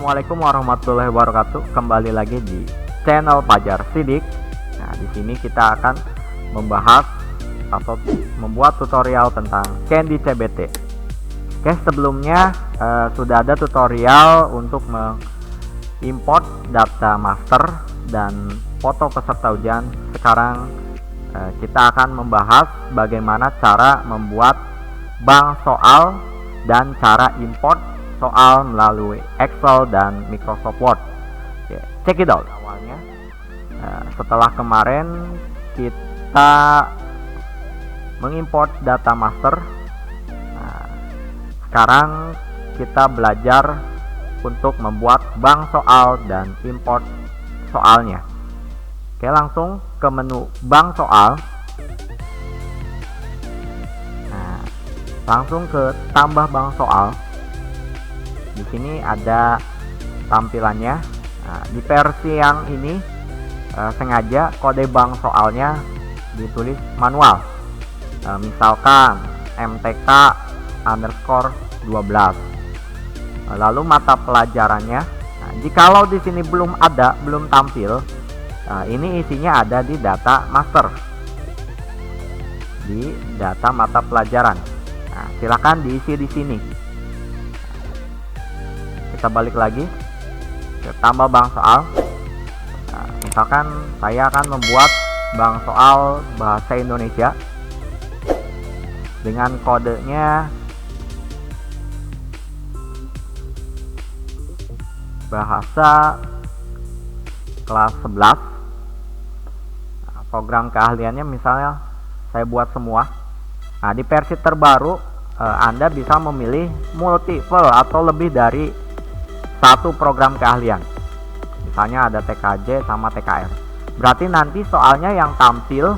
Assalamualaikum warahmatullahi wabarakatuh. Kembali lagi di channel Fajar Sidik. Nah, di sini kita akan membahas atau membuat tutorial tentang Candy CBT. Oke, sebelumnya sudah ada tutorial untuk mengimport data master dan foto peserta ujian. Sekarang kita akan membahas bagaimana cara membuat bank soal dan cara import soal melalui Excel dan Microsoft Word. Oke, check it out. Awalnya setelah kemarin kita mengimport data master, sekarang kita belajar untuk membuat bank soal dan import soalnya. Oke, langsung ke menu bank soal. Langsung ke tambah bank soal. Di sini ada tampilannya. Nah, di versi yang ini sengaja kode bank soalnya ditulis manual. Misalkan MTK underscore 12. Lalu mata pelajarannya. Nah, jikalau di sini belum tampil, ini isinya ada di data master, di data mata pelajaran. Nah, silakan diisi di sini. Kita balik lagi ke tambah bank soal. Nah, misalkan saya akan membuat bank soal bahasa Indonesia dengan kodenya bahasa kelas 11. Nah, program keahliannya misalnya saya buat semua. Nah, di versi terbaru Anda bisa memilih multiple atau lebih dari satu program keahlian. Misalnya ada TKJ sama TKR. Berarti nanti soalnya yang tampil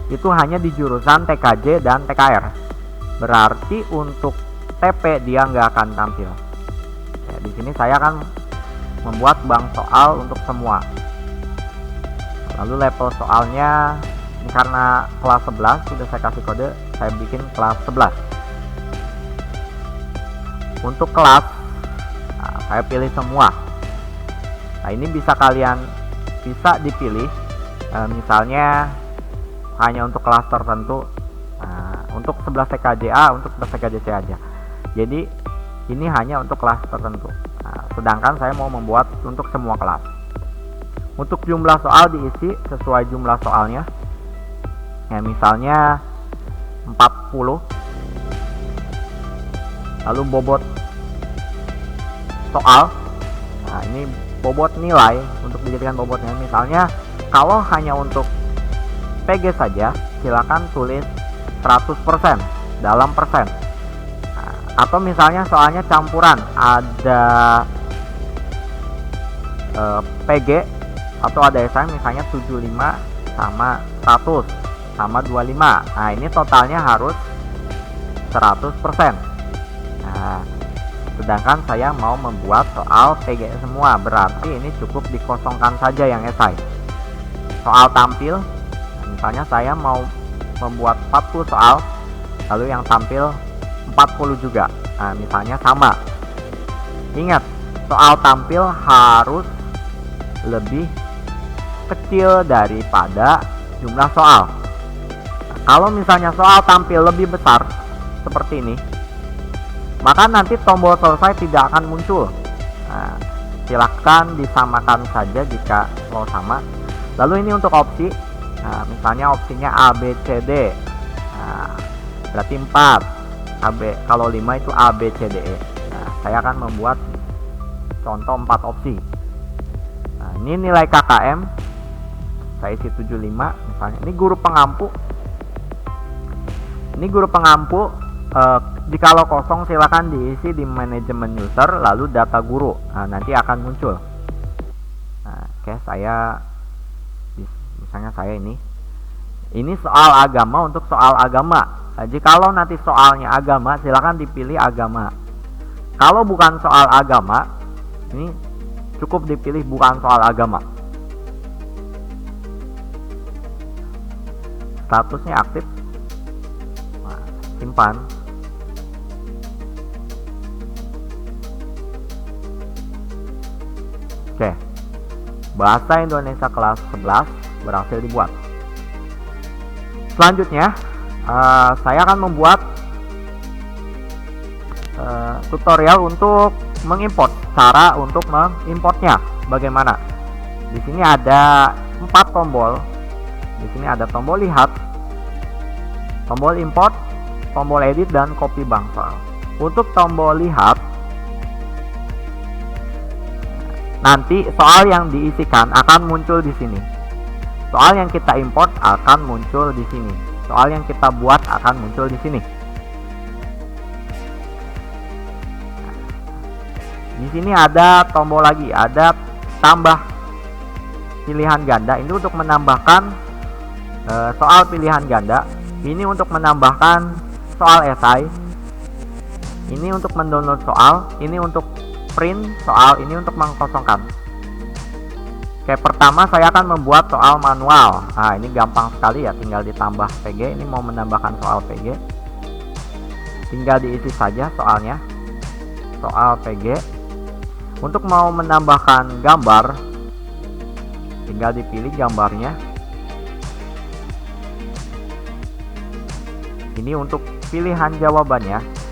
itu hanya di jurusan TKJ dan TKR. Berarti untuk TP dia nggak akan tampil. Ya, di sini saya akan membuat bank soal untuk semua. Lalu level soalnya ini karena kelas 11 sudah saya kasih kode, saya bikin kelas 11. Untuk kelas saya pilih semua. Nah, ini bisa dipilih misalnya hanya untuk kelas tertentu. Untuk 11 TKJA, untuk 11 TKJC aja. Jadi ini hanya untuk kelas tertentu. Sedangkan saya mau membuat untuk semua kelas. Untuk jumlah soal diisi sesuai jumlah soalnya. Ya, misalnya 40. Lalu bobot soal. Nah, ini bobot nilai untuk dijadikan bobotnya. Misalnya kalau hanya untuk PG saja, silakan tulis 100% dalam persen. Nah, atau misalnya soalnya campuran, ada PG atau ada SI misalnya 75 sama 100 sama 25. Nah, ini totalnya harus 100%. Nah, sedangkan saya mau membuat soal PG semua, berarti ini cukup dikosongkan saja yang esai. Soal tampil, misalnya saya mau membuat 40 soal, lalu yang tampil 40 juga. Nah, misalnya sama. Ingat, soal tampil harus lebih kecil daripada jumlah soal. Nah, kalau misalnya soal tampil lebih besar seperti ini, maka nanti tombol selesai tidak akan muncul. Nah, silakan disamakan saja jika mau sama. Lalu ini untuk opsi. Nah, misalnya opsinya A, B, C, D. Nah, berarti 4. AB, kalau 5 itu A, B, C, D, E. Nah, saya akan membuat contoh 4 opsi. Nah, ini nilai KKM. Saya isi 75 misalnya. Ini guru pengampu. Ini guru pengampu. Jikalau kosong silakan diisi di manajemen user lalu data guru. Nah, nanti akan muncul. Nah, oke, saya misalnya saya ini soal agama. Untuk soal agama, nah, jikalau nanti soalnya agama silakan dipilih agama. Kalau bukan soal agama, ini cukup dipilih bukan soal agama. Statusnya aktif. Nah, simpan. Oke, Bahasa Indonesia kelas 11 berhasil dibuat. Selanjutnya, saya akan membuat tutorial untuk mengimport. Cara untuk mengimportnya bagaimana? Di sini ada 4 tombol. Di sini ada tombol lihat, tombol import, tombol edit, dan copy bank file. Untuk tombol lihat, nanti soal yang diisikan akan muncul di sini. Soal yang kita import akan muncul di sini. Soal yang kita buat akan muncul di sini. Di sini ada tombol lagi, ada tambah pilihan ganda. Ini untuk menambahkan soal pilihan ganda. Ini untuk menambahkan soal esai. Ini untuk mendownload soal. Ini untuk print soal, ini untuk mengkosongkan. Oke, pertama saya akan membuat soal manual. Nah, ini gampang sekali ya, tinggal ditambah PG. Ini mau menambahkan soal PG, tinggal diisi saja soalnya, soal PG. Untuk mau menambahkan gambar, tinggal dipilih gambarnya. Ini untuk pilihan jawabannya.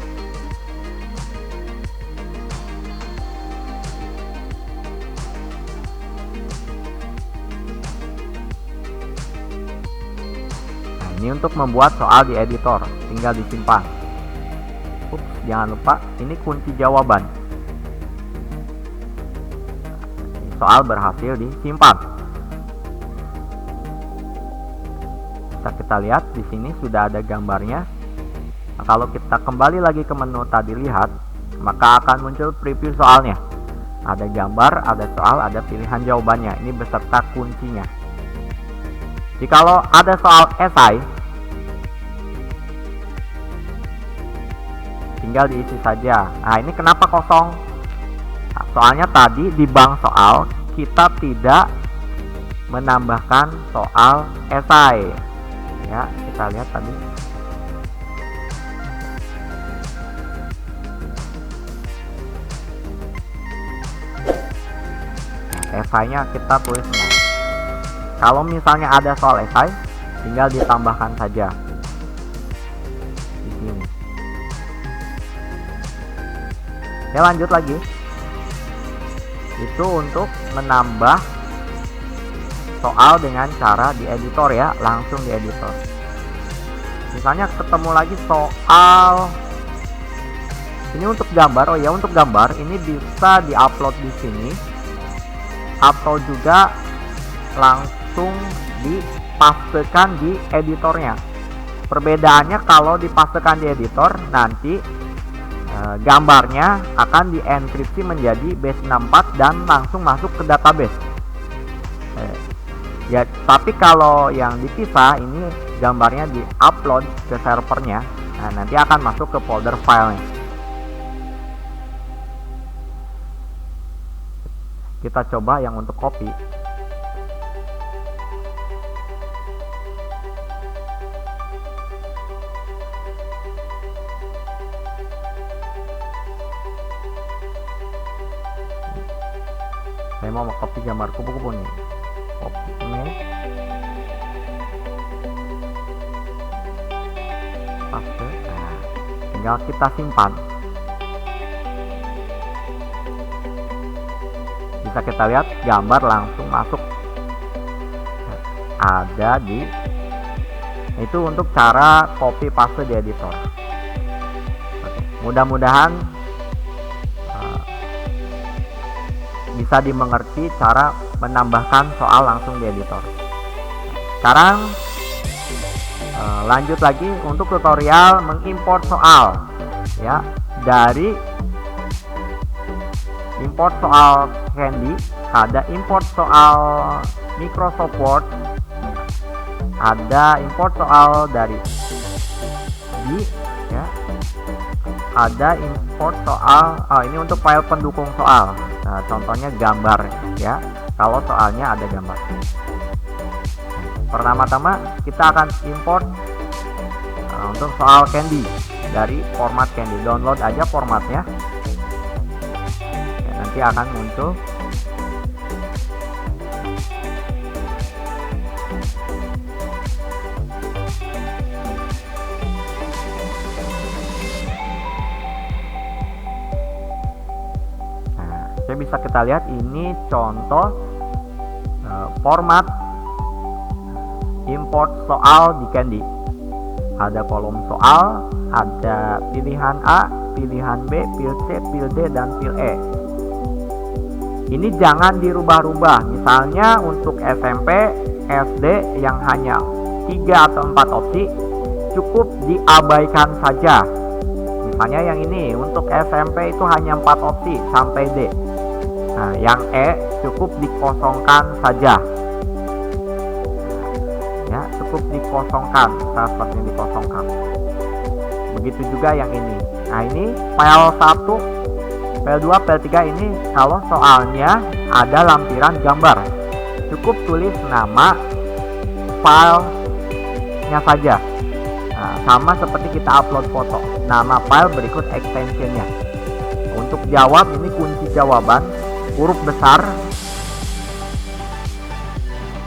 Ini untuk membuat soal di editor, tinggal disimpan. Jangan lupa, ini kunci jawaban. Soal berhasil disimpan. Kita lihat di sini sudah ada gambarnya. Nah, kalau kita kembali lagi ke menu tadi lihat, maka akan muncul preview soalnya. Ada gambar, ada soal, ada pilihan jawabannya. Ini beserta kuncinya. Jikalau ada soal esai, tinggal diisi saja. Nah, ini kenapa kosong? Nah, soalnya tadi di bank soal kita tidak menambahkan soal esai. Ya, kita lihat tadi. Esainya kita tulis 0. Kalau misalnya ada soal esai, tinggal ditambahkan saja di sini. Ya, lanjut lagi. Itu untuk menambah soal dengan cara di editor ya, langsung di editor. Misalnya ketemu lagi soal ini untuk gambar. Oh ya, untuk gambar ini bisa diupload di sini atau juga langsung dipastekan di editornya. Perbedaannya, kalau dipastekan di editor, nanti gambarnya akan dienkripsi menjadi base64 dan langsung masuk ke database. Ya, tapi kalau yang dipisah, ini gambarnya diupload ke servernya. Nah, nanti akan masuk ke folder filenya. Kita coba yang untuk copy. Saya mau copy gambar kupu-kupu nih. Copy ini. Paste. Nah, tinggal kita simpan. Bisa kita lihat gambar langsung masuk. Ada di itu untuk cara copy paste di editor. Mudah-mudahan bisa dimengerti cara menambahkan soal langsung di editor. Sekarang lanjut lagi untuk tutorial mengimport soal ya. Dari import soal Candy, ada import soal Microsoft Word, ada import soal dari ya, ada import soal ini untuk file pendukung soal. Nah, contohnya gambar ya, kalau soalnya ada gambar. Pertama-tama kita akan import untuk soal Candy dari format Candy. Download aja formatnya ya, nanti akan muncul Oke, bisa kita lihat ini contoh format import soal di Candy. Ada kolom soal, ada pilihan A, pilihan B, pil C, pil D, dan pil E. Ini jangan dirubah-rubah. Misalnya untuk SMP, SD yang hanya 3 atau 4 opsi, cukup diabaikan saja. Misalnya yang ini untuk SMP itu hanya 4 opsi sampai D. Nah, yang E cukup dikosongkan saja. Ya, cukup dikosongkan, seperti ini dikosongkan. Begitu juga yang ini. Nah, ini file 1, file 2, file 3 ini kalau soalnya ada lampiran gambar, cukup tulis nama filenya saja. Nah, sama seperti kita upload foto, nama file berikut extensionnya. Untuk jawab, ini kunci jawaban huruf besar.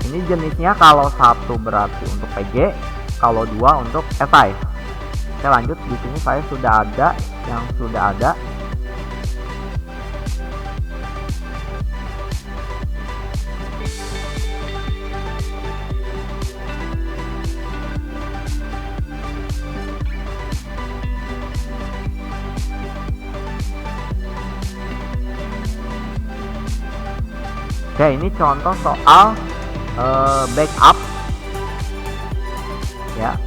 Ini jenisnya kalau 1 berarti untuk PG, kalau 2 untuk esai. Oke, lanjut. Di sini saya sudah ada yang sudah ada. Oke, ini contoh soal backup ya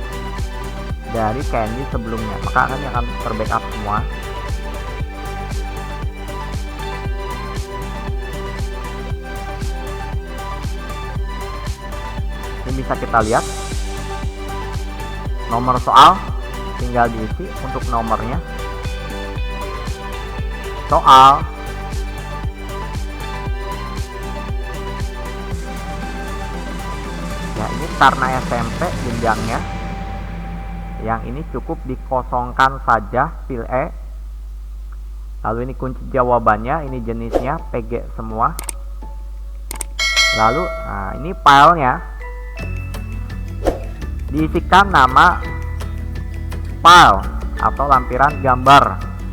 dari Candy sebelumnya, maka ini akan terbackup semua. Ini bisa kita lihat nomor soal, tinggal diisi untuk nomornya. Soal ya, ini karena SMP jenjangnya. Yang ini cukup dikosongkan saja, pil E. Lalu ini kunci jawabannya, ini jenisnya PG semua. Lalu nah, ini filenya diisikan nama file atau lampiran gambar,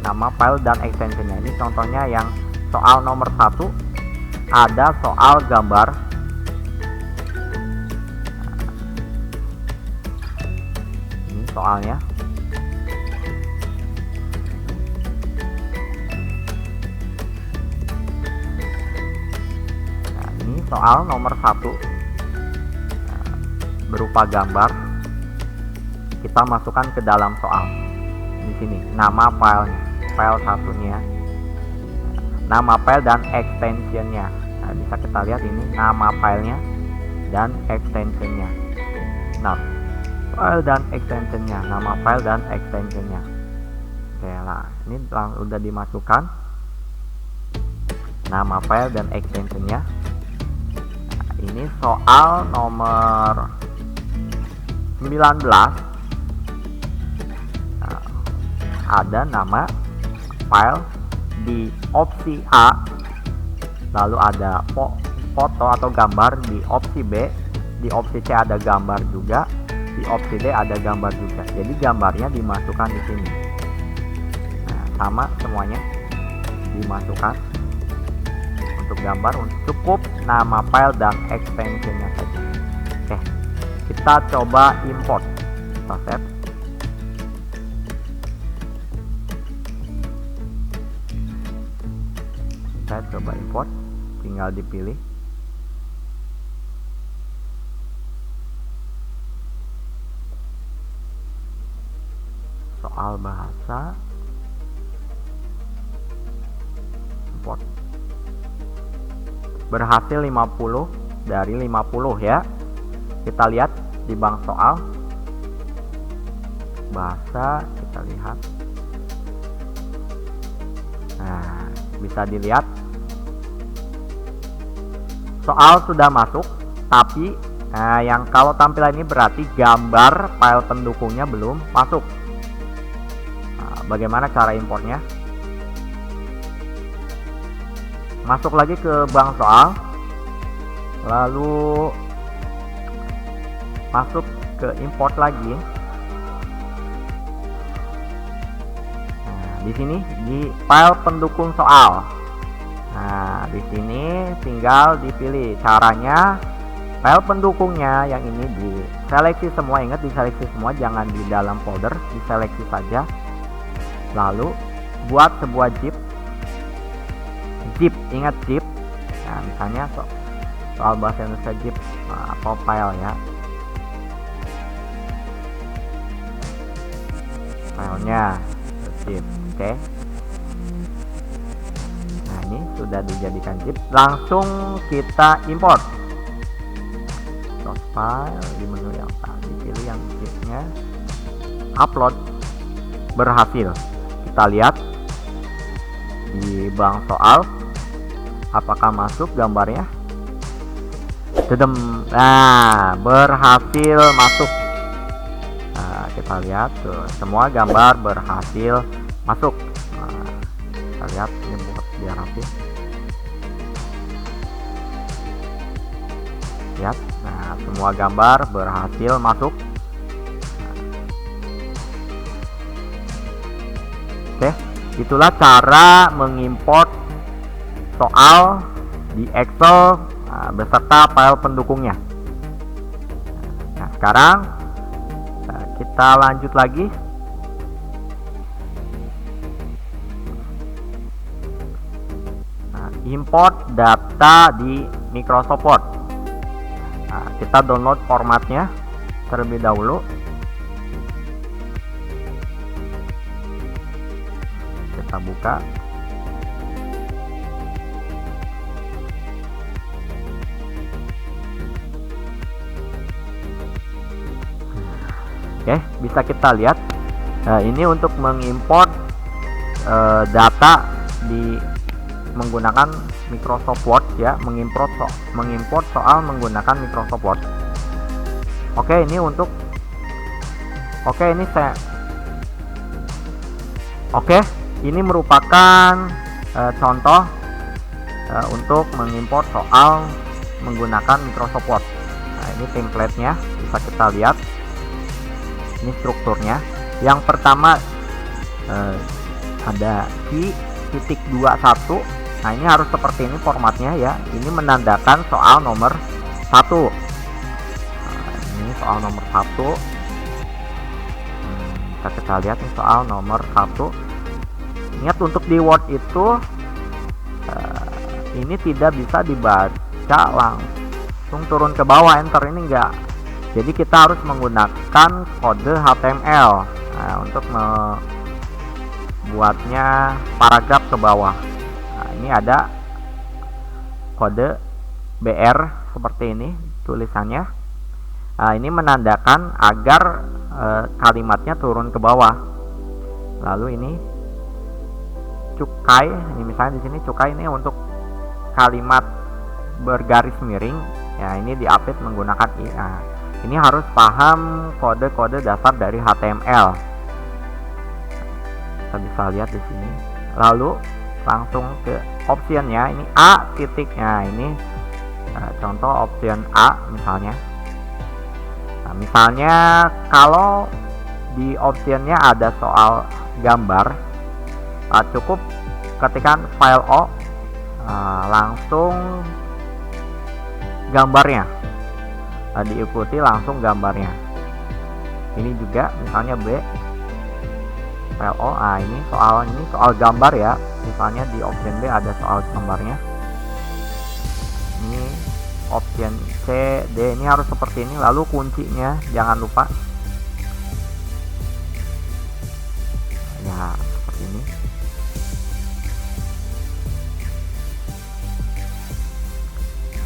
nama file dan extensionnya. Ini contohnya yang soal nomor 1, ada soal gambar. Soalnya nah, ini soal nomor 1 berupa gambar. Kita masukkan ke dalam soal. Di sini nama filenya, file satunya, nama file dan extensionnya. Nah, bisa kita lihat ini nama filenya dan extensionnya. Nah, file dan extensionnya, nama file dan extensionnya. Oke lah, ini udah dimasukkan nama file dan extensionnya. Nah, ini soal nomor 19. Nah, ada nama file di opsi A, lalu ada foto atau gambar di opsi B, di opsi C ada gambar juga, di opsi D ada gambar juga. Jadi gambarnya dimasukkan di sini. Nah, sama semuanya dimasukkan. Untuk gambar cukup nama file dan extensionnya saja. Oke, kita coba import. Kita save. Kita coba import, tinggal dipilih. Soal bahasa, import. Berhasil 50 dari 50 ya. Kita lihat di bank soal bahasa, kita lihat. Nah, bisa dilihat soal sudah masuk, tapi yang kalau tampilan ini berarti gambar file pendukungnya belum masuk. Bagaimana cara importnya? Masuk lagi ke bank soal, lalu masuk ke import lagi. Nah, di sini di file pendukung soal. Nah, di sini tinggal dipilih caranya. File pendukungnya yang ini diseleksi semua, ingat diseleksi semua, jangan di dalam folder, diseleksi saja. Lalu buat sebuah zip, ingat zip. Nah, misalnya soal bahasa Indonesia zip atau file ya. Filenya zip, oke. Nah, ini sudah dijadikan zip, langsung kita import. File di menu yang tadi, pilih yang zipnya, upload, berhasil. Kita lihat di bank soal apakah masuk gambarnya. Nah, berhasil masuk. Nah, kita lihat tuh, semua gambar berhasil masuk. Nah, kita lihat ini buat biar rapi. Lihat, nah semua gambar berhasil masuk. Oke, itulah cara mengimport soal di Excel beserta file pendukungnya. Nah, sekarang kita lanjut lagi. Nah, import data di Microsoft Word. Nah, kita download formatnya terlebih dahulu. Kita buka. Oke, bisa kita lihat. Ini untuk mengimport data di menggunakan Microsoft Word ya, mengimport soal menggunakan Microsoft Word. Oke, ini untuk ini merupakan contoh untuk mengimport soal menggunakan Microsoft Word. Nah, ini template-nya bisa kita lihat. Ini strukturnya. Yang pertama ada titik 21. Nah, ini harus seperti ini formatnya ya. Ini menandakan soal nomor 1. Nah, ini soal nomor 1. Bisa kita lihat nih soal nomor 1. Ingat, untuk di Word itu ini tidak bisa dibaca langsung turun ke bawah, enter ini enggak. Jadi kita harus menggunakan kode HTML untuk membuatnya paragraf ke bawah. Nah, ini ada kode BR seperti ini tulisannya. Nah, ini menandakan agar kalimatnya turun ke bawah. Lalu ini cukai, ini misalnya di sini cukai ini untuk kalimat bergaris miring. Ya, ini di-update menggunakan i. Nah, ini harus paham kode-kode dasar dari HTML. Kita bisa lihat di sini. Lalu langsung ke optionnya, ini A titiknya, ini contoh option A misalnya. Nah, misalnya kalau di optionnya ada soal gambar, cukup ketikkan file O, langsung gambarnya, diikuti langsung gambarnya. Ini juga misalnya B file O. Ini soal gambar ya, misalnya di option B ada soal gambarnya. Ini option C, D, ini harus seperti ini. Lalu kuncinya jangan lupa ya, seperti ini.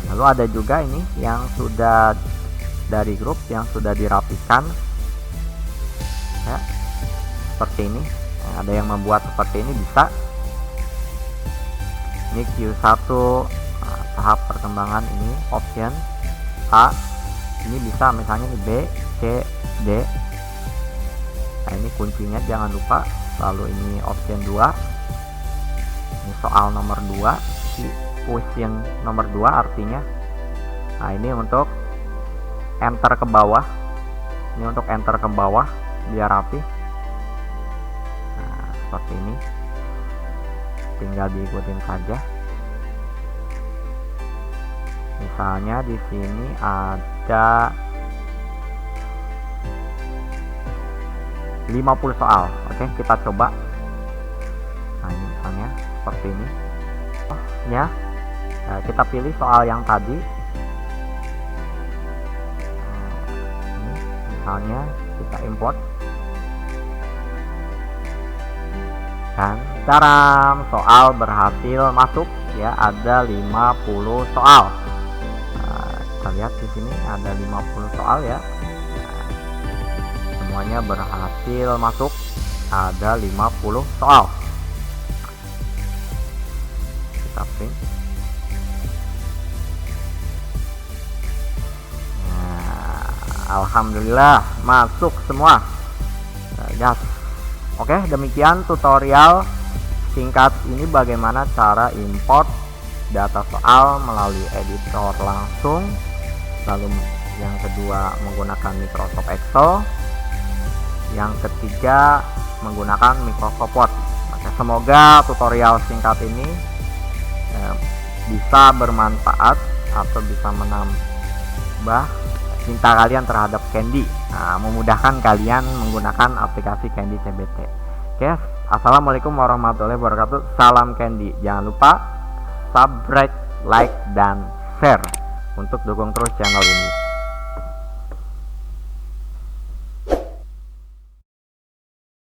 Lalu ada juga ini yang sudah dari grup yang sudah dirapikan ya, seperti ini. Nah, ada yang membuat seperti ini bisa. Ini Q1 tahap perkembangan, ini option A. Ini bisa misalnya ini B, C, D. Nah, ini kuncinya jangan lupa. Lalu ini option 2. Ini soal nomor 2, question nomor 2 artinya. Nah, ini untuk enter ke bawah. Ini untuk enter ke bawah biar rapi. Nah, seperti ini. Tinggal diikutin saja. Misalnya di sini ada 50 soal. Oke, kita coba. Nah, ini misalnya seperti ini. Ya. Nah, kita pilih soal yang tadi. Ini misalnya kita import. Dan taram, soal berhasil masuk ya, ada 50 soal. Kita lihat di sini ada 50 soal ya. Semuanya berhasil masuk, ada 50 soal. Kita print. Nah, alhamdulillah masuk semua. Yes. Oke, demikian tutorial singkat ini bagaimana cara import data soal melalui editor langsung. Lalu yang kedua menggunakan Microsoft Excel. Yang ketiga menggunakan Microsoft Word. Maka semoga tutorial singkat ini bisa bermanfaat atau bisa menambah cinta kalian terhadap Candy. Nah, memudahkan kalian menggunakan aplikasi Candy CBT. Oke, assalamualaikum warahmatullahi wabarakatuh. Salam Candy. Jangan lupa subscribe, like, dan share untuk dukung terus channel ini.